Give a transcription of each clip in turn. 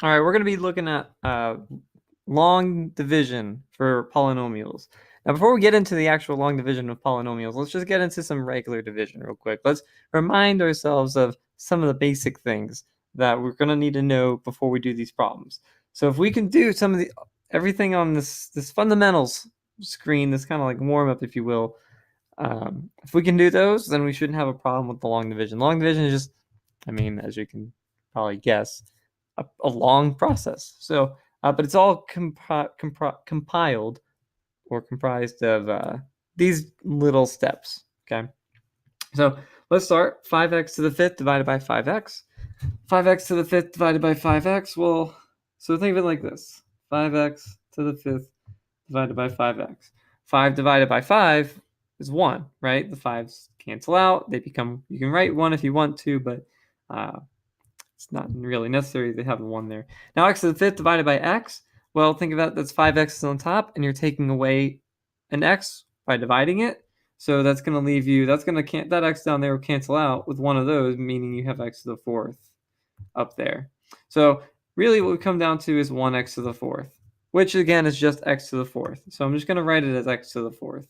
All right, we're going to be looking at long division for polynomials. Now, before we get into the actual long division of polynomials, let's just get into some regular division real quick. Let's remind ourselves of some of the basic things that we're going to need to know before we do these problems. So if we can do some of the everything on this fundamentals screen, this kind of like warm up, if you will, if we can do those, then we shouldn't have a problem with the long division. Long division is just, I mean, as you can probably guess, a long process. So, but it's all compiled or comprised of these little steps. Okay. So let's start. 5x to the fifth divided by 5x. 5x to the fifth divided by 5x. Well, so think of it like this. 5x to the fifth divided by 5x. 5 divided by 5 is 1, right? The 5s cancel out. They become, you can write 1 if you want to, but it's not really necessary to have the 1 there. Now x to the fifth divided by x. Well, think of that. That's 5x on top, and you're taking away an x by dividing it. So that's going to leave you, that x down there will cancel out with one of those, meaning you have x to the fourth up there. So really what we come down to is 1x to the fourth, which again is just x to the fourth. So I'm just going to write it as x to the fourth.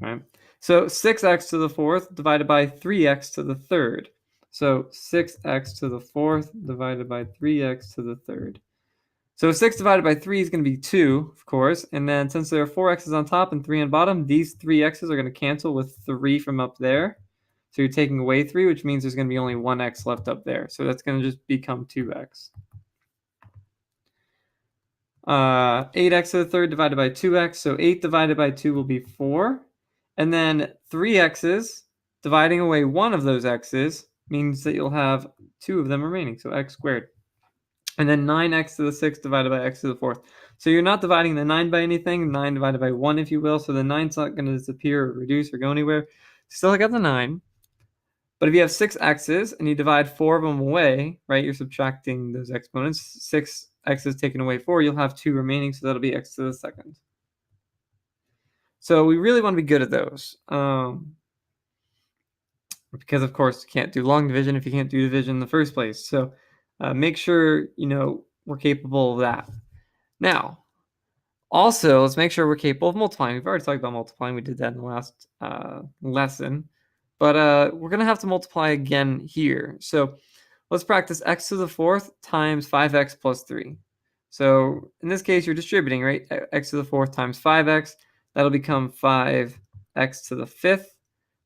All right. So 6x to the fourth divided by 3x to the third. So 6x to the fourth divided by 3x to the third. So 6 divided by 3 is going to be 2, of course. And then since there are 4 x's on top and 3 on bottom, these 3 x's are going to cancel with 3 from up there. So you're taking away 3, which means there's going to be only 1 x left up there. So that's going to just become 2x. 8x to the third divided by 2x. So 8 divided by 2 will be 4. And then 3 x's dividing away one of those x's means that you'll have 2 of them remaining. So x squared. And then 9x to the 6th divided by x to the 4th. So you're not dividing the 9 by anything. 9 divided by 1, if you will. So the 9's not going to disappear or reduce or go anywhere. Still got the 9. But if you have 6 x's and you divide 4 of them away, right, you're subtracting those exponents. 6 x's taken away 4, you'll have 2 remaining. So that'll be x to the second. So we really want to be good at those. Because, of course, you can't do long division if you can't do division in the first place. So make sure, we're capable of that. Now, also, let's make sure we're capable of multiplying. We've already talked about multiplying. We did that in the last lesson. But we're going to have to multiply again here. So let's practice x to the fourth times 5x plus 3. So in this case, you're distributing, right? X to the fourth times 5x. That'll become 5x to the fifth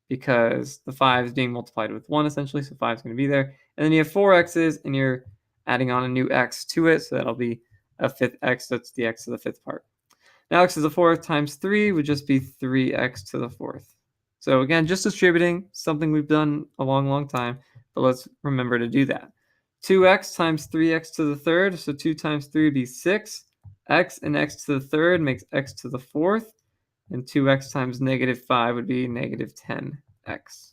because the 5 is being multiplied with 1, essentially. So 5 is going to be there. And then you have 4 x's, and you're adding on a new x to it. So that'll be a fifth x. That's the x to the fifth part. Now x to the fourth times 3 would just be 3x to the fourth. So again, just distributing, something we've done a long time, but let's remember to do that. 2x times 3x to the third, so 2 times 3 would be 6. X and x to the third makes x to the fourth, and 2x times negative 5 would be negative 10x.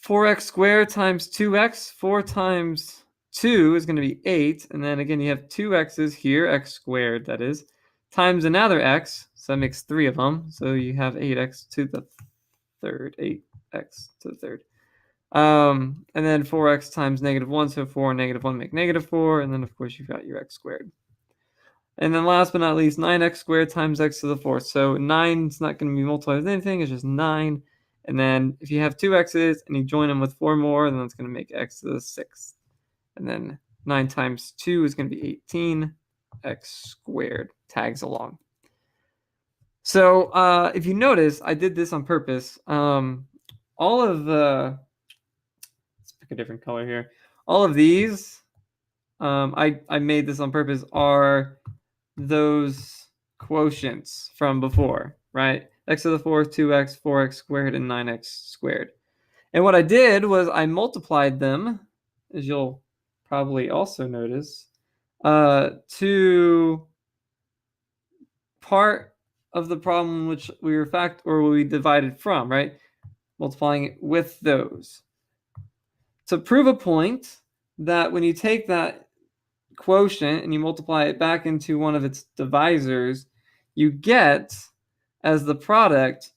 4x squared times 2x, 4 times 2 is going to be 8, and then again you have 2 x's here, x squared that is, times another x, so that makes 3 of them, so you have 8x to the third, 8x to the third. And then 4x times negative 1, so 4 and negative 1 make negative 4, and then of course you've got your x squared. And then last but not least, 9x squared times x to the fourth. So 9 is not going to be multiplied with anything, it's just 9. And then if you have 2 x's and you join them with 4 more, then that's going to make x to the sixth. And then 9 times 2 is going to be 18. X squared tags along. So if you notice, I did this on purpose. All of the, let's pick a different color here. All of these, I made this on purpose, are those quotients from before, right? X to the fourth, 2x, 4x squared, and 9x squared. And what I did was I multiplied them, as you'll probably also notice, to part of the problem which we divided from, right? Multiplying it with those. To prove a point that when you take that quotient and you multiply it back into one of its divisors, you get as the product,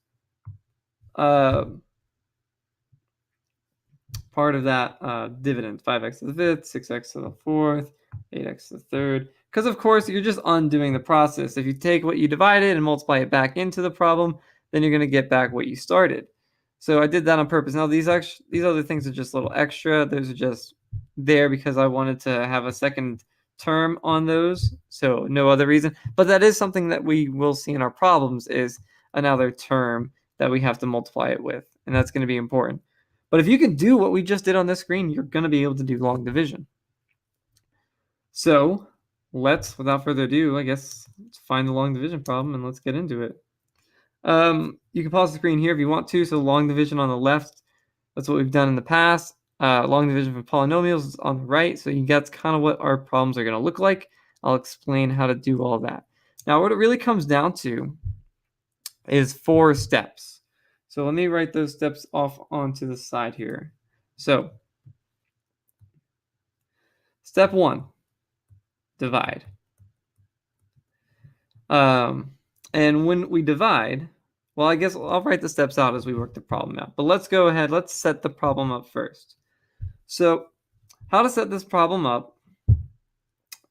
part of that dividend, 5x to the fifth, 6x to the fourth, 8x to the third. Because, of course, you're just undoing the process. If you take what you divided and multiply it back into the problem, then you're going to get back what you started. So I did that on purpose. Now, these other things are just a little extra. Those are just there because I wanted to have a second term on those, so no other reason. But that is something that we will see in our problems, is another term that we have to multiply it with, and that's going to be important. But if you can do what we just did on this screen, you're going to be able to do long division. So let's, without further ado, I guess, let's find the long division problem and let's get into it. You can pause the screen here if you want to. So long division on the left, that's what we've done in the past. Long division for polynomials is on the right. So that's kind of what our problems are going to look like. I'll explain how to do all that. Now, what it really comes down to is 4 steps. So let me write those steps off onto the side here. So step 1, divide. And when we divide, well, I guess I'll write the steps out as we work the problem out. But let's go ahead. Let's set the problem up first. So how to set this problem up,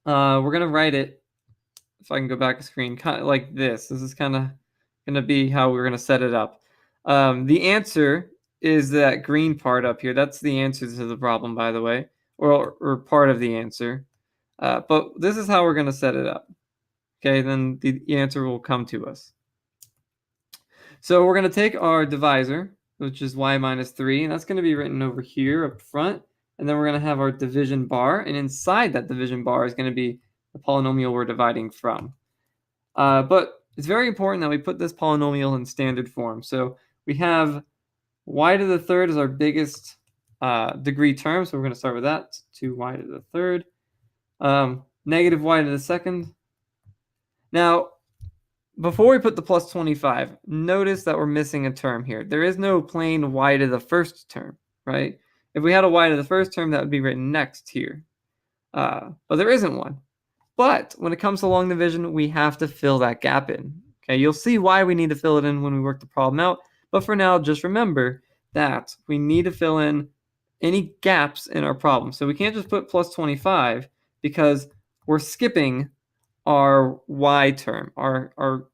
we're going to write it, if I can go back a screen, kind of like this. This is kind of going to be how we're going to set it up. The answer is that green part up here. That's the answer to the problem, by the way, or part of the answer. But this is how we're going to set it up. Okay, then the answer will come to us. So we're going to take our divisor, which is y minus 3, and that's going to be written over here up front. And then we're going to have our division bar, and inside that division bar is going to be the polynomial we're dividing from. But it's very important that we put this polynomial in standard form. So we have y to the third is our biggest degree term, so we're going to start with that, 2y to the third. Negative y to the second. Now, before we put the plus 25, notice that we're missing a term here. There is no plain y to the first term, right? If we had a y to the first term, that would be written next here. But there isn't one. But when it comes to long division, we have to fill that gap in. Okay, you'll see why we need to fill it in when we work the problem out. But for now, just remember that we need to fill in any gaps in our problem. So we can't just put plus 25 because we're skipping our y term, our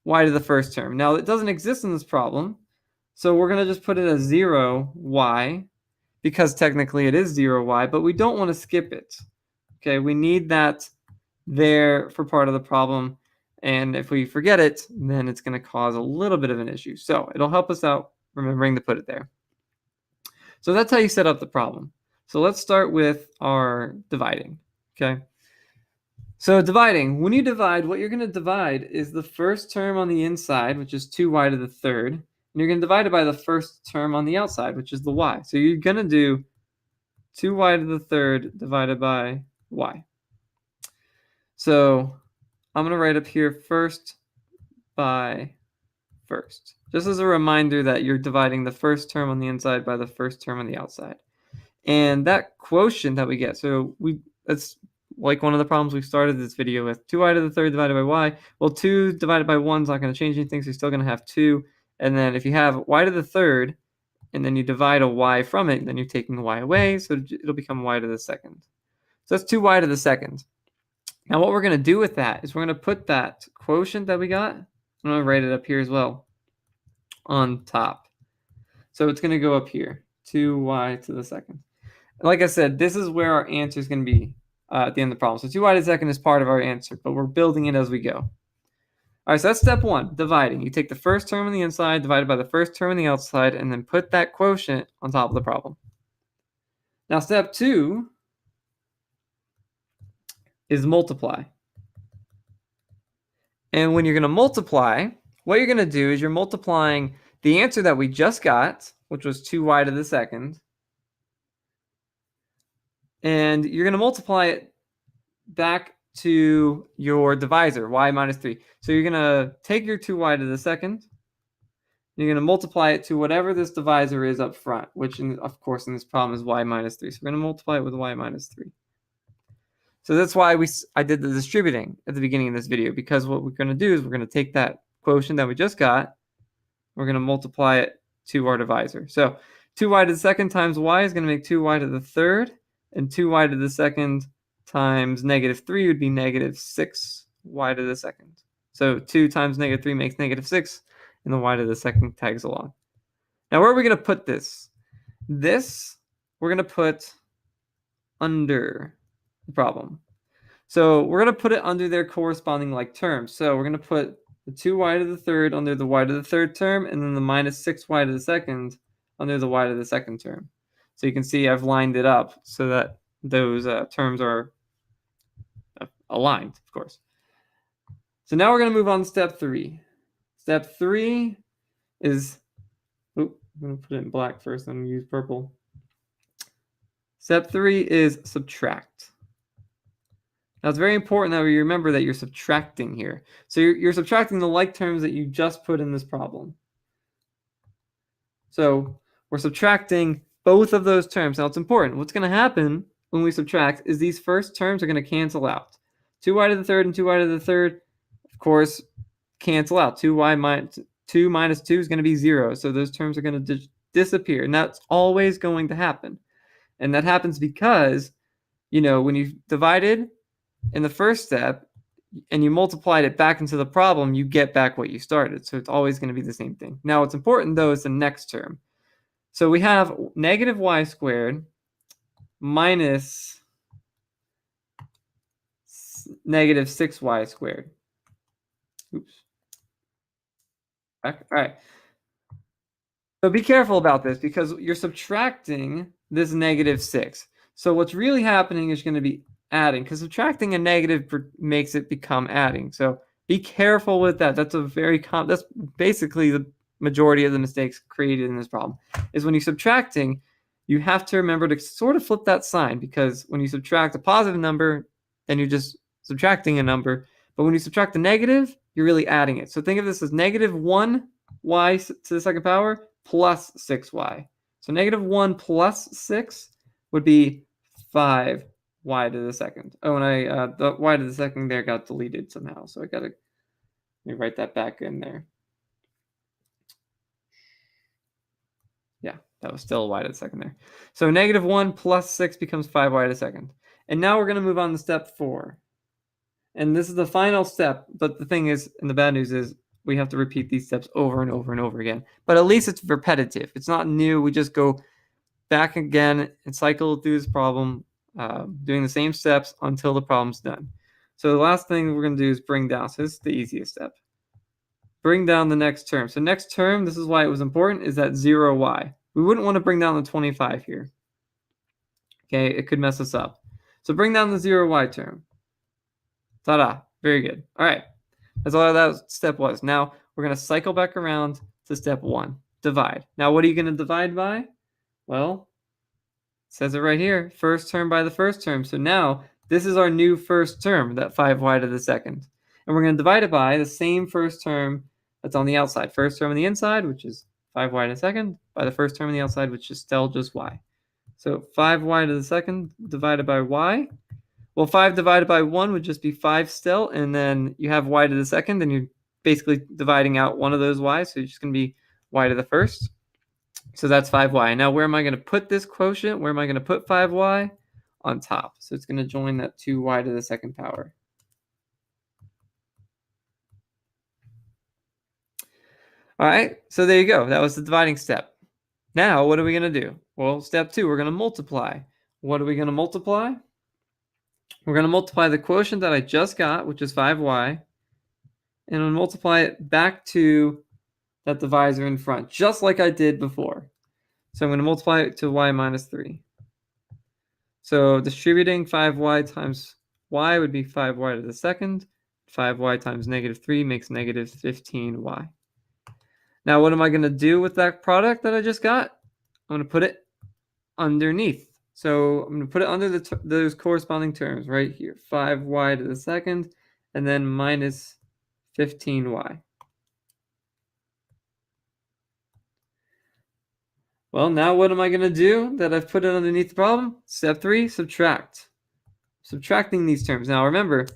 y to the first term. Now, it doesn't exist in this problem, so we're going to just put it as 0y, because technically it is 0y, but we don't want to skip it. Okay, we need that there for part of the problem, and if we forget it, then it's going to cause a little bit of an issue. So it'll help us out remembering to put it there. So that's how you set up the problem. So let's start with our dividing. Okay. So dividing, when you divide, what you're going to divide is the first term on the inside, which is 2y to the third, and you're going to divide it by the first term on the outside, which is the y. So you're going to do 2y to the third divided by y. So I'm going to write up here first by first, just as a reminder that you're dividing the first term on the inside by the first term on the outside. And that quotient that we get, so that's like one of the problems we started this video with, 2y to the third divided by y. Well, 2 divided by 1 is not going to change anything, so you're still going to have 2. And then if you have y to the third, and then you divide a y from it, then you're taking the y away, so it'll become y to the second. So that's 2y to the second. Now what we're going to do with that is we're going to put that quotient that we got, I'm going to write it up here as well, on top. So it's going to go up here, 2y to the second. Like I said, this is where our answer is going to be at the end of the problem. So 2y to the second is part of our answer, but we're building it as we go. All right, so that's step 1, dividing. You take the first term on the inside, divided by the first term on the outside, and then put that quotient on top of the problem. Now step 2 is multiply. And when you're going to multiply, what you're going to do is you're multiplying the answer that we just got, which was 2y to the second, and you're going to multiply it back to your divisor, y minus 3. So you're going to take your 2y to the second, you're going to multiply it to whatever this divisor is up front, which, of course, in this problem is y minus 3. So we're going to multiply it with y minus 3. So that's why I did the distributing at the beginning of this video, because what we're going to do is we're going to take that quotient that we just got, we're going to multiply it to our divisor. So 2y to the second times y is going to make 2y to the third, and 2y to the second times -3 would be -6y to the second. So 2 times -3 makes -6, and the y to the second tags along. Now, where are we going to put this? This, we're going to put under the problem. So we're going to put it under their corresponding like terms. So we're going to put the 2y to the third under the y to the third term, and then the -6y to the second under the y to the second term. So you can see I've lined it up so that those terms are aligned, of course. So now we're going to move on to step 3. Step 3 is, I'm going to put it in black first, then use purple. Step 3 is subtract. Now, it's very important that we remember that you're subtracting here. So you're subtracting the like terms that you just put in this problem. So we're subtracting both of those terms. Now, it's important. What's going to happen when we subtract is these first terms are going to cancel out. 2y to the third and 2y to the third, of course, cancel out. 2 minus 2 is going to be 0. So those terms are going to disappear. And that's always going to happen. And that happens because, when you divided in the first step and you multiplied it back into the problem, you get back what you started. So it's always going to be the same thing. Now, what's important, though, is the next term. So we have -y squared minus -6y squared. Oops. All right. So be careful about this because you're subtracting this -6. So what's really happening is going to be adding, because subtracting a negative makes it become adding. So be careful with that. That's that's basically the majority of the mistakes created in this problem. Is when you're subtracting, you have to remember to sort of flip that sign, because when you subtract a positive number, then you're just subtracting a number. But when you subtract the negative, you're really adding it. So think of this as -1y to the second power plus 6y. So -1 plus 6 would be 5y to the second. Oh, and the y to the second there got deleted somehow. So I got to write that back in there. Yeah, that was still a y to the second there. So -1 plus 6 becomes 5y to the second. And now we're going to move on to step 4. And this is the final step. But the thing is, and the bad news is, we have to repeat these steps over and over and over again. But at least it's repetitive. It's not new. We just go back again and cycle through this problem, doing the same steps until the problem's done. So the last thing we're going to do is bring down. So this is the easiest step. Bring down the next term. So next term, this is why it was important, is that 0y. We wouldn't want to bring down the 25 here. Okay, it could mess us up. So bring down the 0y term. Ta-da. Very good. All right. That's all that step was. Now we're going to cycle back around to step 1. Divide. Now what are you going to divide by? Well, it says it right here. First term by the first term. So now this is our new first term, that 5y to the second. And we're going to divide it by the same first term that's on the outside. First term on the inside, which is 5y to the second, by the first term on the outside, which is still just y. So 5y to the second divided by y. Well, 5 divided by 1 would just be 5 still, and then you have y to the second, and you're basically dividing out one of those y's, so it's just going to be y to the first. So that's 5y. Now, where am I going to put this quotient? Where am I going to put 5y? On top. So it's going to join that 2y to the second power. All right, so there you go. That was the dividing step. Now, what are we going to do? Well, step 2, we're going to multiply. What are we going to multiply? We're going to multiply the quotient that I just got, which is 5y, and we'll multiply it back to that divisor in front, just like I did before. So I'm going to multiply it to y minus 3. So distributing 5y times y would be 5y to the second. 5y times -3 makes -15y. Now, what am I going to do with that product that I just got? I'm going to put it underneath. So I'm going to put it under those corresponding terms right here. 5y to the second, and then minus 15y. Well, now what am I going to do that I've put it underneath the problem? Step 3, subtract. Subtracting these terms. Now, remember,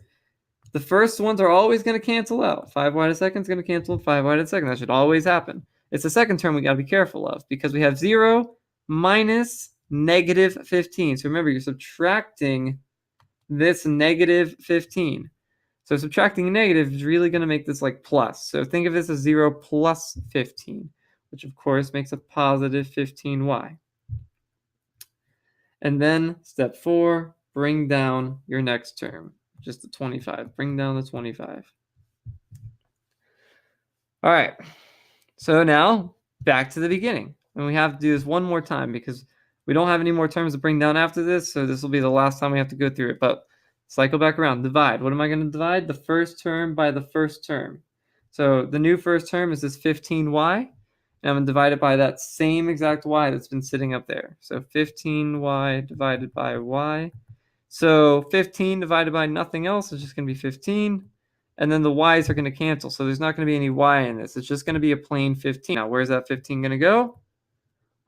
the first ones are always going to cancel out. 5y to the second is going to cancel 5y to the second. That should always happen. It's the second term we got to be careful of, because we have 0 minus negative 15. So remember, you're subtracting this negative 15. So subtracting a negative is really going to make this like plus. So think of this as 0 plus 15, which of course makes a positive 15y. And then step 4, bring down your next term, just the 25. Bring down the 25. All right. So now back to the beginning. And we have to do this one more time because we don't have any more terms to bring down after this. So this will be the last time we have to go through it. But cycle back around. Divide. What am I going to divide? The first term by the first term. So the new first term is this 15y. And I'm going to divide it by that same exact y that's been sitting up there. So 15y divided by y. So 15 divided by nothing else is just going to be 15. And then the y's are going to cancel. So there's not going to be any y in this. It's just going to be a plain 15. Now, where's that 15 going to go?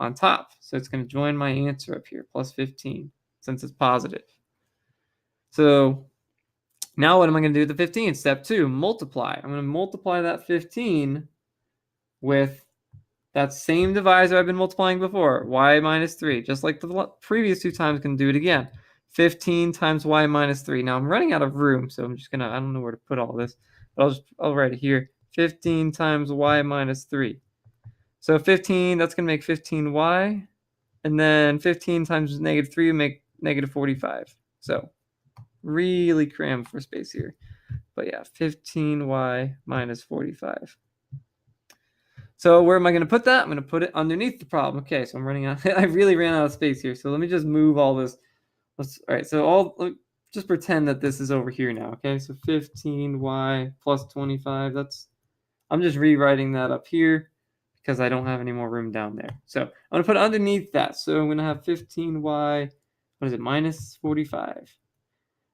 On top. So it's going to join my answer up here, plus 15, since it's positive. So now what am I going to do with the 15? Step 2, multiply. I'm going to multiply that 15 with that same divisor I've been multiplying before, y minus 3. Just like the previous 2 times, I'm going to do it again. 15 times y minus 3. Now I'm running out of room, so I'm just going to, I don't know where to put all this, but I'll write it here. 15 times y minus 3. So 15, that's going to make 15y. And then 15 times negative 3 will make negative 45. So really cram for space here. But yeah, 15y minus 45. So where am I going to put that? I'm going to put it underneath the problem. Okay, so I'm running out. I really ran out of space here. So let me just move all this. All right, so just pretend that this is over here now. Okay, so 15y plus 25. I'm just rewriting that up here because I don't have any more room down there. So I'm going to put it underneath that. So I'm going to have 15y, what is it, minus 45.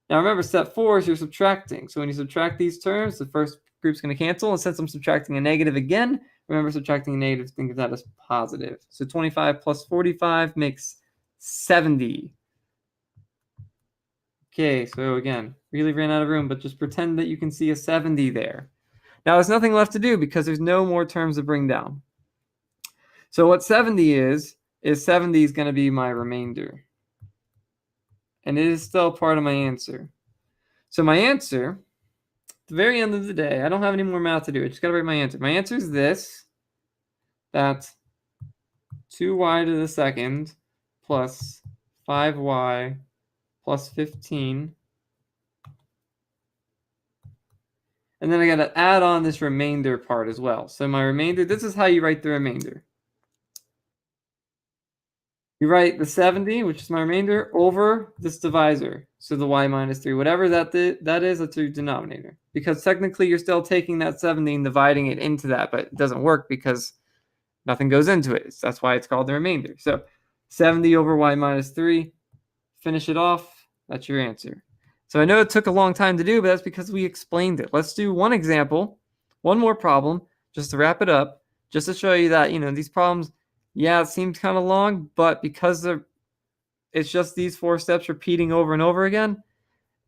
Now remember, step 4 is you're subtracting. So when you subtract these terms, the first group's going to cancel. And since I'm subtracting a negative again, remember subtracting a negative, think of that as positive. So 25 plus 45 makes 70. Okay, so again, really ran out of room, but just pretend that you can see a 70 there. Now there's nothing left to do because there's no more terms to bring down. So what 70 is 70 is going to be my remainder. And it is still part of my answer. So my answer, at the very end of the day, I don't have any more math to do. I just got to write my answer. My answer is this. That's 2y to the second plus 5y plus 15. And then I got to add on this remainder part as well. So my remainder, this is how you write the remainder. You write the 70, which is my remainder, over this divisor. So the y minus 3, whatever that is, that's your denominator. Because technically you're still taking that 70 and dividing it into that, but it doesn't work because nothing goes into it. That's why it's called the remainder. So 70 over y minus 3, finish it off. That's your answer. So I know it took a long time to do, but that's because we explained it. Let's do one example, one more problem, just to wrap it up, just to show you that, these problems, yeah, it seems kind of long, but because it's just these 4 steps repeating over and over again,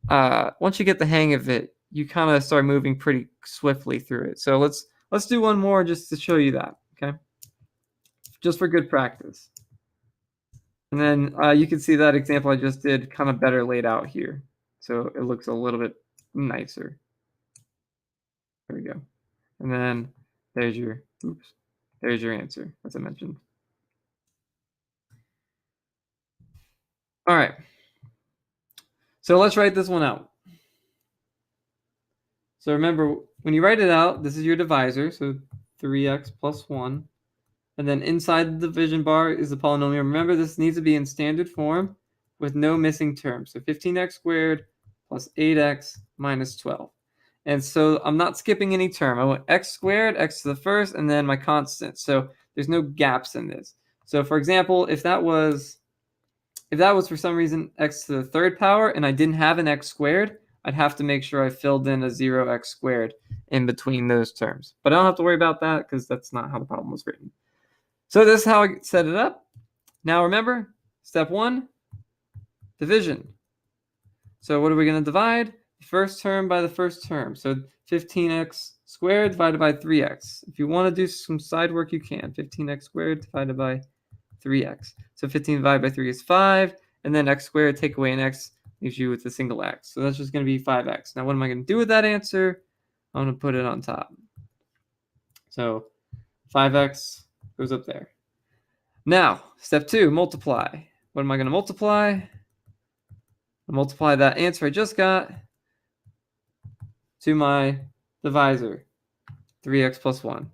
once you get the hang of it, you kind of start moving pretty swiftly through it. So let's do one more just to show you that, okay? Just for good practice. And then you can see that example I just did kind of better laid out here. So it looks a little bit nicer. There we go. And then there's your answer, as I mentioned. All right. So let's write this one out. So remember, when you write it out, this is your divisor, so 3x plus 1. And then inside the division bar is the polynomial. Remember, this needs to be in standard form with no missing terms. So 15x squared plus 8x minus 12. And so I'm not skipping any term. I want x squared, x to the first, and then my constant. So there's no gaps in this. So for example, if that was for some reason x to the third power and I didn't have an x squared, I'd have to make sure I filled in a 0x squared in between those terms. But I don't have to worry about that because that's not how the problem was written. So this is how I set it up. Now remember, step 1, division. So what are we going to divide? The first term by the first term. So 15x squared divided by 3x. If you want to do some side work, you can. 15x squared divided by 3x. So 15 divided by 3 is 5, and then x squared, take away an x, leaves you with a single x. So that's just going to be 5x. Now what am I going to do with that answer? I'm going to put it on top. So 5x goes up there. Now, step 2, multiply. What am I going to multiply? I'll multiply that answer I just got to my divisor, 3x plus 1.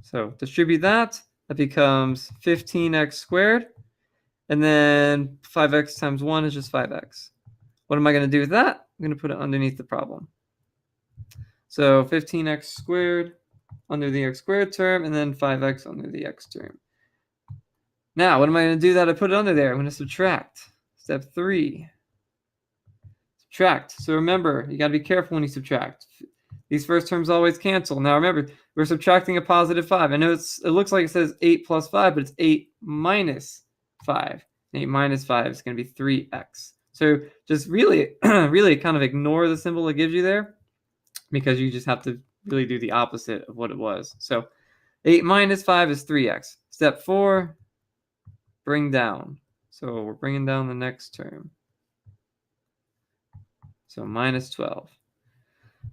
So distribute that. That becomes 15x squared. And then 5x times 1 is just 5x. What am I going to do with that? I'm going to put it underneath the problem. So 15x squared under the x squared term, and then 5x under the x term. Now, what am I going to do that I put it under there? I'm going to subtract. Step 3. Subtract. So remember, you got to be careful when you subtract. These first terms always cancel. Now remember, we're subtracting a positive 5. I know it looks like it says 8 plus 5, but it's 8 minus 5. 8 minus 5 is going to be 3x. So just really, really kind of ignore the symbol it gives you there, because you just have to really do the opposite of what it was. So 8 minus 5 is 3x. Step 4, bring down. So we're bringing down the next term. So minus 12.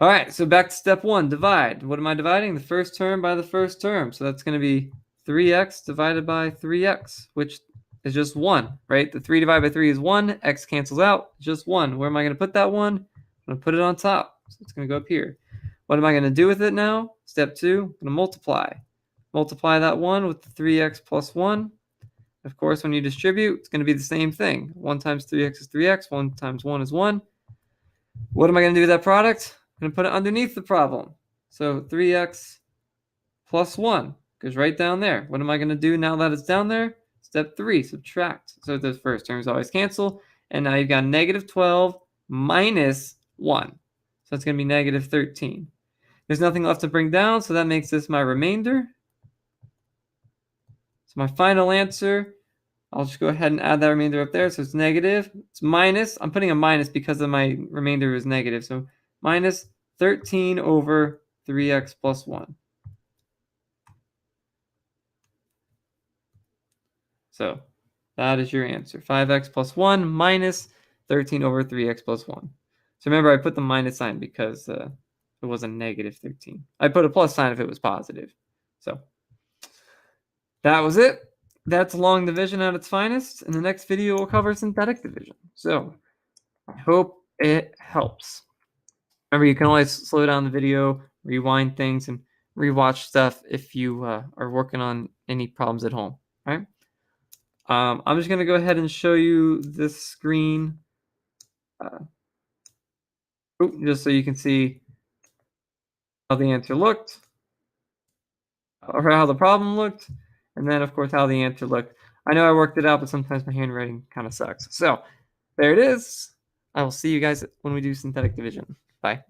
All right, so back to step 1, divide. What am I dividing? The first term by the first term. So that's going to be 3x divided by 3x, which is just 1, right? The 3 divided by 3 is 1. X cancels out. It's just 1. Where am I going to put that 1? I'm going to put it on top. So it's going to go up here. What am I going to do with it now? Step 2, I'm going to multiply. Multiply that 1 with the 3x plus 1. Of course, when you distribute, it's going to be the same thing. 1 times 3x is 3x. 1 times 1 is 1. What am I going to do with that product? I'm going to put it underneath the problem. So 3x plus 1 goes right down there. What am I going to do now that it's down there? Step 3, subtract. So the first terms always cancel. And now you've got negative 12 minus 1. So that's going to be negative 13. There's nothing left to bring down, so that makes this my remainder. So my final answer, I'll just go ahead and add that remainder up there. So it's negative. It's minus. I'm putting a minus because of my remainder is negative. So minus 13 over 3x plus 1. So that is your answer. 5x plus 1 minus 13 over 3x plus 1. So remember, I put the minus sign because it was a negative 13. I put a plus sign if it was positive. So that was it. That's long division at its finest. In the next video, we'll cover synthetic division. So I hope it helps. Remember, you can always slow down the video, rewind things, and rewatch stuff if you are working on any problems at home. Right? I'm just going to go ahead and show you this screen just so you can see how the answer looked, or how the problem looked, and then, of course, how the answer looked. I know I worked it out, but sometimes my handwriting kind of sucks. So there it is. I will see you guys when we do synthetic division. Bye.